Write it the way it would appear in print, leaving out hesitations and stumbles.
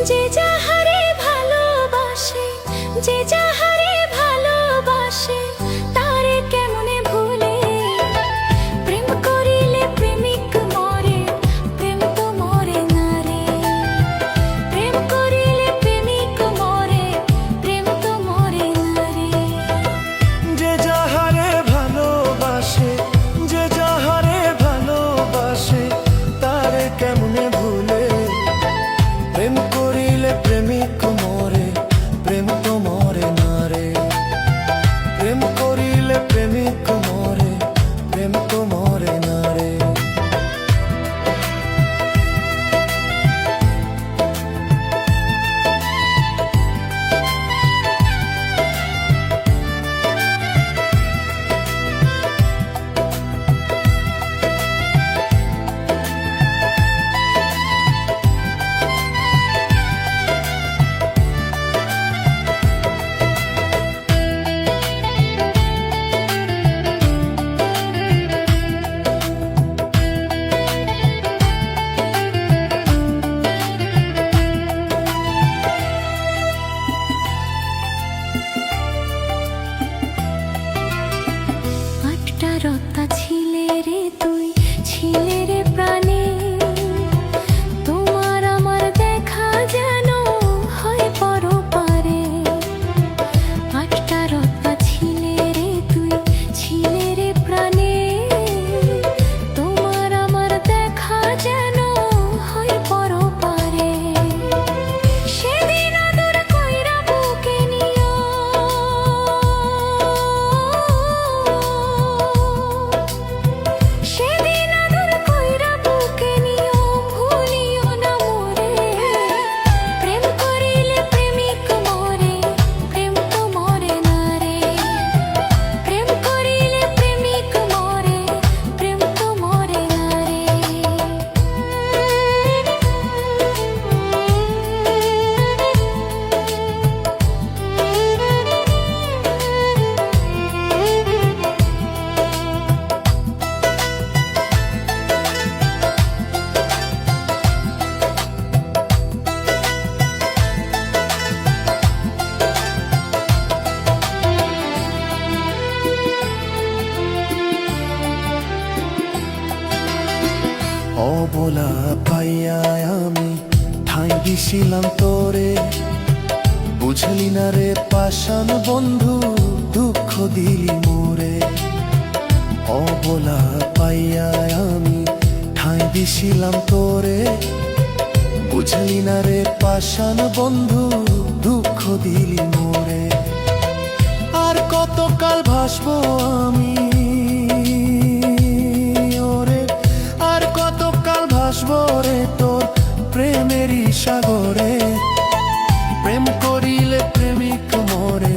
যে যাহারে ভালোবাসে, যে যাহারে ভালোবাসে, তারে কেমনে ভুলে। প্রেম করিলে প্রেমিক মরে, প্রেম তো মরে না রে। প্রেম করিলে প্রেমিক মরে, প্রেম তো মরে না রে। যে যাহারে ভালোবাসে, যে যাহারে ভালোবাসে, তারে কেমনে ভুলে। প্রেম করিলে প্রেমিক মরে, প্রেম তো মরে না রে। প্রেম করিলে প্রেমিক মরে, প্রেম তো মরে না রে। আটটা রত্তা ছিলে রে তুই, ছিলে রে প্রাণে। তোমার আমার দেখা যেন হয় পরপারে। আটটা রত্তা ছিলে রে তুই, ছিলে রে প্রাণে। তোমার আমার দেখা যেন হয় পরপারে। সেদিন আদর কইরা বুকে নিও, সেদিন আদর কইরা বুকে নিও, ভুলিও না মোরে। প্রেম করিলে প্রেমিক মরে, প্রেম তো মরে না রে। প্রেম করিলে প্রেমিক মরে, প্রেম তো মরে না রে। অবলা পাইয়া আমি ঠাঁই দিছিলাম তোরে। বুঝলি না রে পাষাণ বন্ধু, দুঃখ দিলি মোরে। অবলা পাইয়া আমি ঠাঁই দিছিলাম তোরে। বুঝলি না রে পাষাণ বন্ধু, দুঃখ দিলি মোরে। আর কতকাল ভাসবো আমি ওরে, আর কতকাল ভাসবো রে তোর প্রেমেরই সাগরে। প্রেম করিলে প্রেমিক মরে,